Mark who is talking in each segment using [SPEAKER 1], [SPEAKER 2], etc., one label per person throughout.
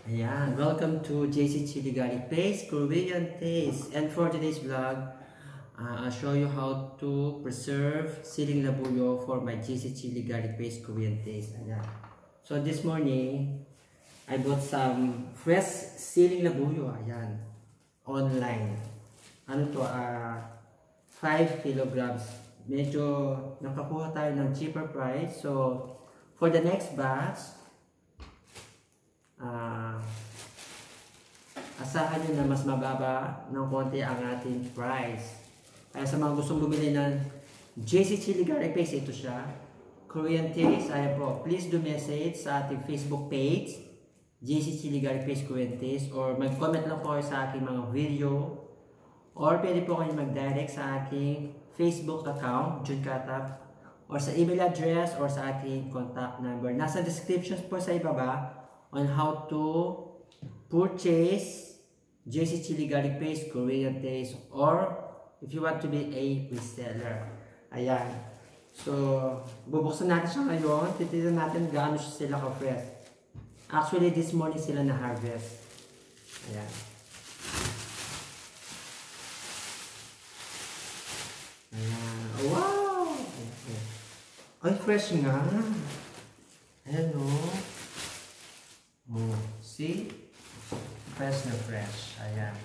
[SPEAKER 1] Ayan, welcome to JC Chili Garlic Paste Korean Taste. And for today's vlog, I'll show you how to preserve siling labuyo for my JC Chili Garlic Paste Korean Taste. Ayan. So this morning, I bought some fresh siling labuyo. Ayan, online. Ano to? 5 kilograms. Medyo nakakuha tayo ng cheaper price. So for the next batch, asahan nyo na mas mababa ng konti ang ating price. Kaya sa mga gustong bumili ng JC Chili Garlic Paste, ito siya, Korean Taste. Ayan po, please do message sa ating Facebook page, JC Chili Garlic Paste Korean Taste, or mag-comment lang po kayo sa aking mga video, or pwede po kayo mag-direct sa aking Facebook account, Jun Katap, or sa email address, or sa aking contact number. Nasa description po sa ibaba on how to purchase JC Chili Garlic Paste Korean Taste, or if you want to be a reseller. Ayan. So, bubuksan natin siya ngayon. Titignan natin gaano sila ka-fresh. Actually, this morning sila na-harvest. Ayan. Ayan. Wow! Ay, fresh nga. Ayan o. Oh, see? Fresh na fresh. Ayan.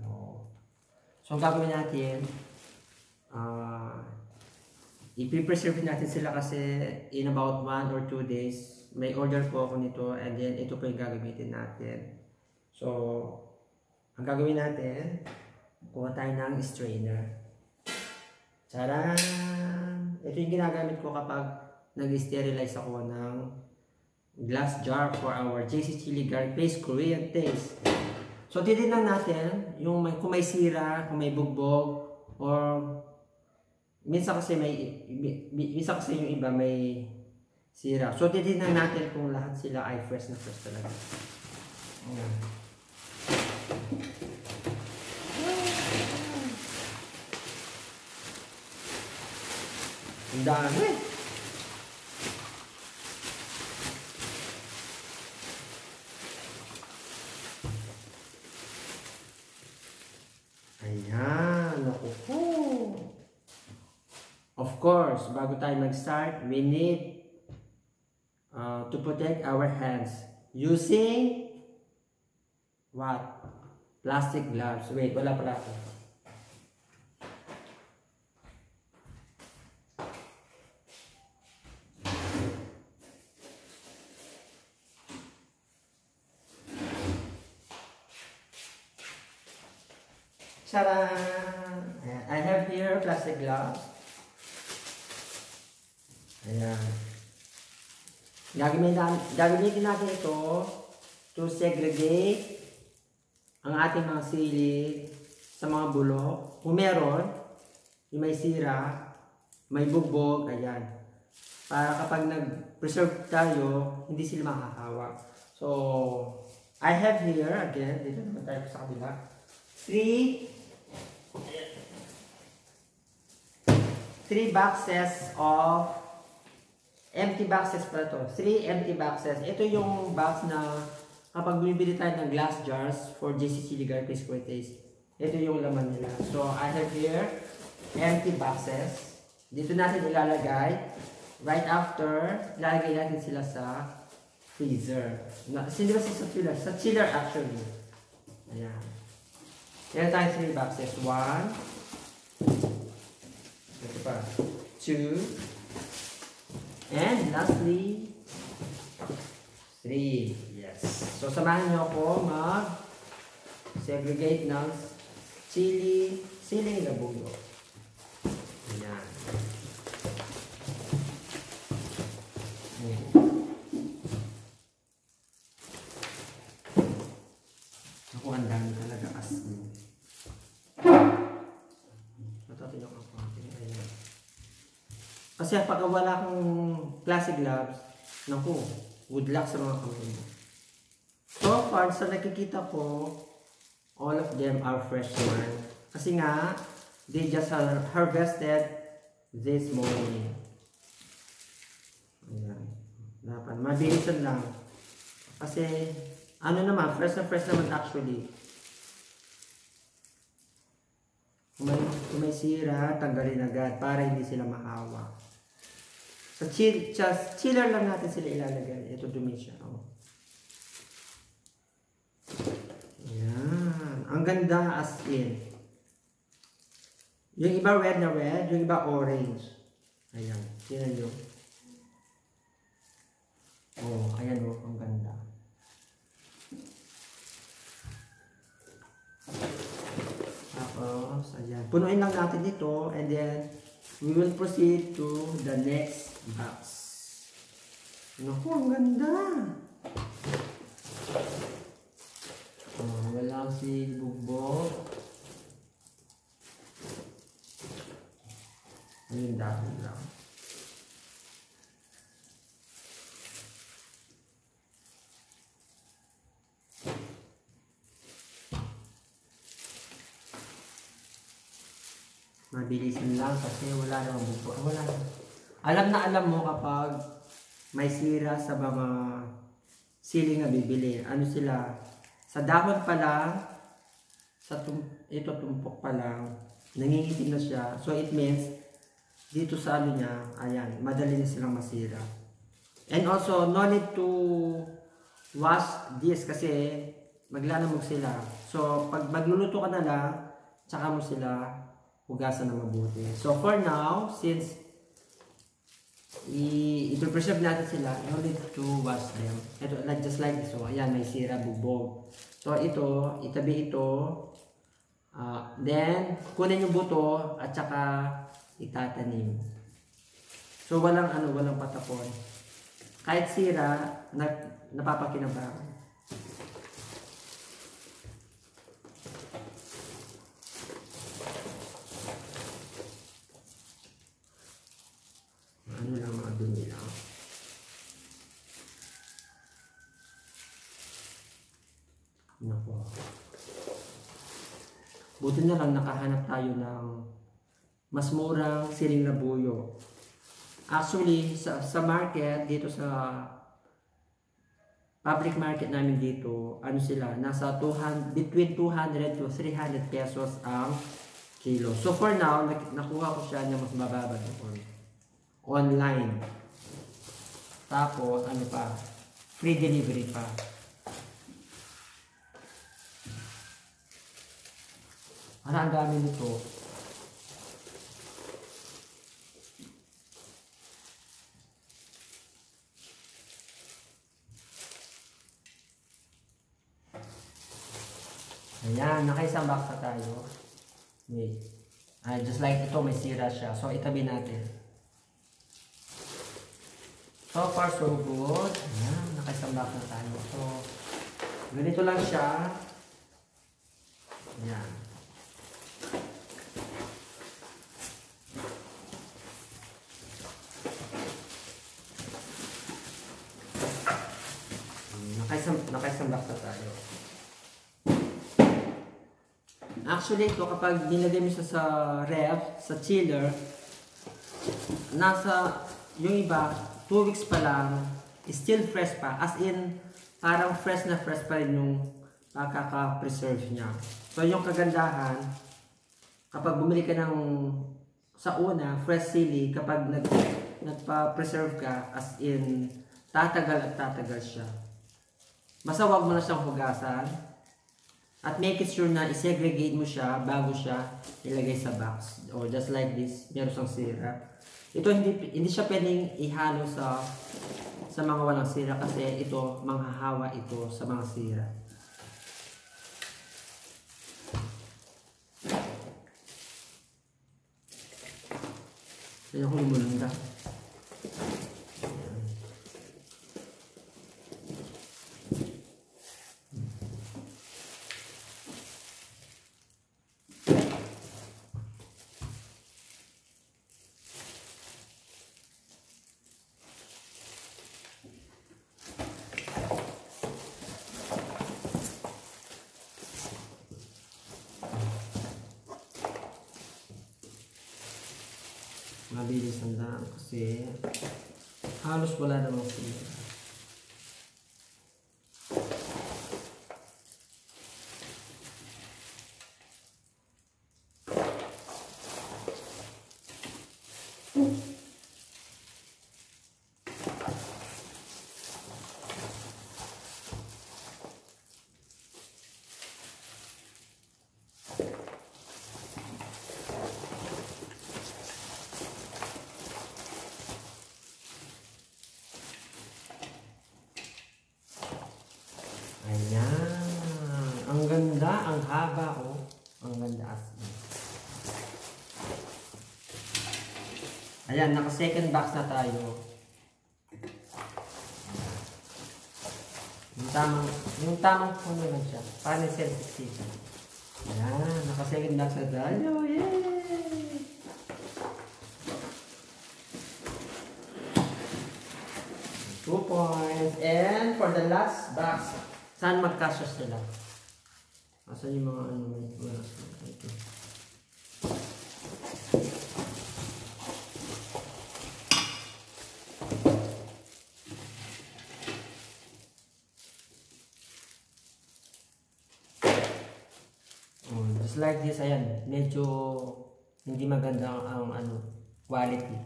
[SPEAKER 1] Oh. So, gagawin natin, ipipreserve natin sila kasi in about 1 or 2 days, may order po ako nito, and then ito po yung gagamitin natin. So, ang gagawin natin, kuha tayo ng strainer. Tcharan! Ito yung ginagamit ko kapag nag-sterilize ako ng glass jar for our JC Chili Garlic Paste Korean Taste. So, titignan natin yung kung may sira, kung may bugbog, or minsan kasi yung iba may sira. So, titignan natin kung lahat sila ay fresh na fresh talaga. Ayan. Ang dami. Ayan, naku po. Of course, bago tayo mag-start, we need to protect our hands using what? Plastic gloves. Wait, wala pala ako. Tcharan! I have here plastic gloves. Ayan. Gagamitin natin ito to segregate ang ating mga sili sa mga bulok. Kung meron, yung may sira, may bugbog, ayan. Para kapag nag-preserve tayo, hindi sila makakahawa. So, I have here, again, dito naman tayo sa kabila, 3 boxes of empty boxes pala to. 3 empty boxes. Ito yung box na kapag bumibili tayo ng glass jars for JC Chili Garlic Paste Korean Taste, ito yung laman nila. So, I have here empty boxes. Dito natin ilalagay. Right after, ilalagay natin sila sa freezer. Hindi ba sa chiller? Sa chiller actually. Ayan. Meron tayo 3 boxes. 1. Ito pa. 2. And lastly, 3. Yes. So, samahan niyo ako mag-segregate ng siling labuyo. Ayan. Ako, ang dami talaga as in. Kasi pag wala kang plastic gloves, naku, good luck sa mga kamay mo. So far, sa nakikita ko, all of them are fresh naman. Kasi nga, they just harvested this morning. Ayan. Dapat, mabilisan lang. Kasi, ano naman, fresh na fresh naman actually. Kung may sira, tanggalin agad para hindi sila mahawa. Sa chiller lang natin sila ilalagay. Ito dumi siya. Oh. Ayan. Ang ganda as in. Yung iba red na red, yung iba orange. Ayan. Tingnan nyo. Oh, ayan oh. Ang ganda. Tapos, ayan. Punuin lang natin ito and then we will proceed to the next box. Naku, ang ganda! Oh, wala si Bugbog. Ayun dati lang. Mabilisin lang kasi wala namang bugbog. Wala na. Alam na alam mo kapag may sira sa mga siling na bibili. Ano sila? Sa dahon pa lang, ito tumpok pa lang, nangingitim na siya. So it means, dito sa ano niya, ayan, madali na silang masira. And also, no need to wash this kasi maglalamog sila. So pag magluluto ka na lang, tsaka mo sila hugasan na mabuti. So for now, since i-preserve natin sila, no need to wash them. Ito, just like this. So, ayan, may sira, bugbog. So, ito, itabi ito. Then, kunin yung buto at saka itatanim. So, walang patapon. Kahit sira, napapakinabangan. Ano lang mga dumi lang. Nako. Buti na lang nakahanap tayo ng mas murang siling na buyo. Actually, sa market, dito sa public market namin dito, ano sila, nasa between 200 to 300 pesos ang kilo. So for now, nakuha ko siya na mas mababa doon. Online. Tapos, ano pa? Free delivery pa. Ang dami nito. Ayan, nakaisang box na tayo. Wait. Just like ito, may sira siya. So, itabi natin. So far, so good. Ayan, nakaisang box na tayo. So, ganito lang siya. Ayan. Nakaisang box na tayo. Actually, ito kapag nilagay mo siya sa ref, sa chiller, nasa, yung iba, 2 weeks pa lang, still fresh pa. As in, parang fresh na fresh pa rin yung kaka-preserve niya. So, yung kagandahan, kapag bumili ka ng sa una, fresh sili, kapag nagpa-preserve ka, as in, tatagal at tatagal siya. Basta wag mo na siyang hugasan. At make it sure na i-segregate mo siya bago siya ilagay sa box. O just like this, meron siyang sira. Ito hindi siya pwedeng ihalo sa mga walang sira kasi ito manghahawa ito sa mga sira. Kaya ko lumulunda. Mabilis ang daan kasi halos wala namang sira. ang haba, oh. Ang ganda as in. Ayan, naka second box na tayo. Yung tamang puno lang siya. Paano sensitive? Ayan, naka second box na tayo. Yay! 2 points. And for the last box, saan magkasya sila? Asan yung mga ano may ito. Just like this, ayan, medyo hindi maganda ang ano, quality.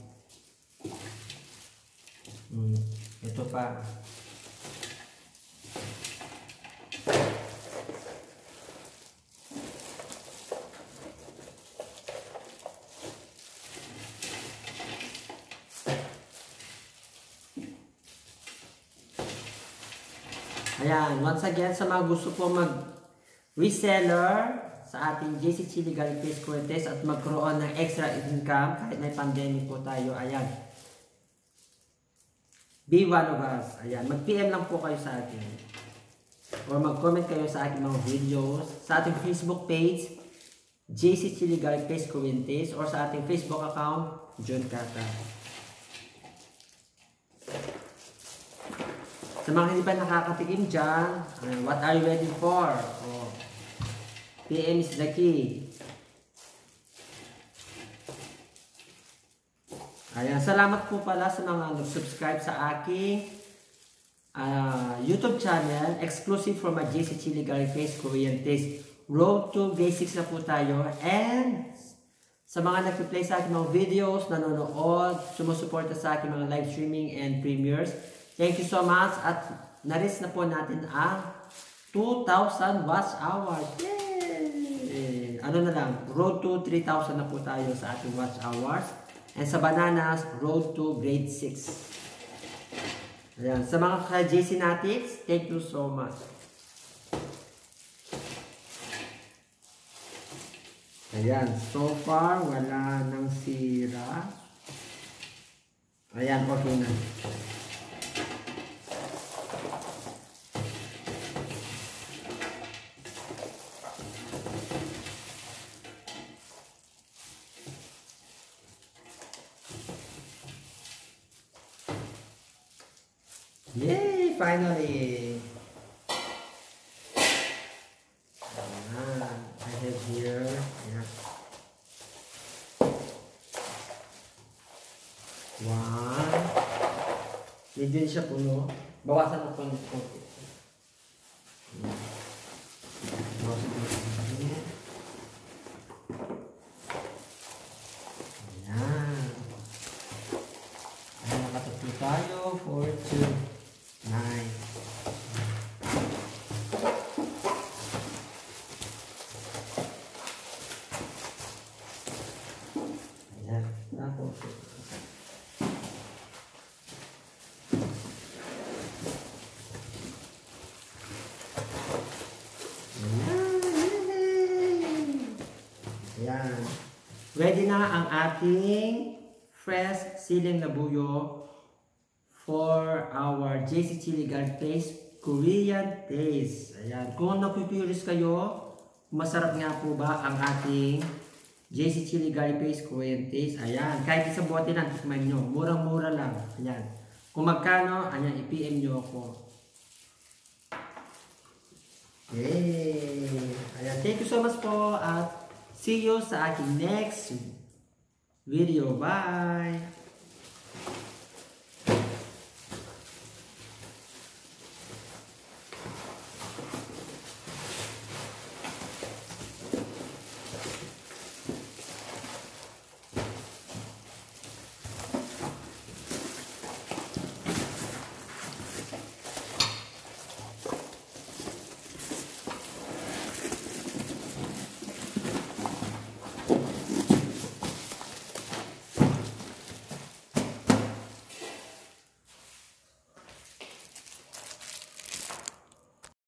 [SPEAKER 1] Ito pa. Ayan, once again, sa mga gusto po mag-reseller sa ating JC Chili Garlic Paste Fuertes at magkaroon ng extra income kahit may pandemic po tayo, ayan. Be one of us. Ayan, mag-PM lang po kayo sa akin. Or mag-comment kayo sa aking mga videos, sa ating Facebook page, JC Chili Garlic Paste Fuertes, or sa ating Facebook account, John Kata. Sa mga hindi pa nakakatikim dyan, what are you waiting for? Oh. PM is the key. Ayan, salamat po pala sa mga nag-subscribe sa aking YouTube channel, exclusive for my JC Chili Garlic Paste Korean Taste. Road to Basics na po tayo. And sa mga nag-play sa aking mga videos, nanonood, sumusuporta sa aking mga live streaming and premieres, thank you so much. At na-reach na po natin ang 2,000 watch hours. Yay! Ano na lang, road to 3,000 na po tayo sa ating watch hours. And sa Bananas, road to grade 6. Ayan, sa mga ka-JC Natics, thank you so much. Ayan, so far, wala nang sira. Ayan, okay na. Yay! Finally! I have here. Yeah. One. Medyo siya puno. Bawasan mo po ng konti. Bawasan mo ng konti. Ayan. Ayan, nakatatlo tayo. 4, 2. Nice. Ayan. Tapos. Ayan. Ready na ang ating fresh siling labuyo for our JC Chili Garlic Paste Korean Taste. Ayan. Kung napipurious kayo, masarap nga po ba ang ating JC Chili Garlic Paste Korean Taste? Ayan. Kahit isang bote lang, tikman nyo. Murang-mura lang. Ayan. Kung magkano, ayan, i-PM nyo ako. Yay! Ayan. Thank you so much po at see you sa ating next video. Bye!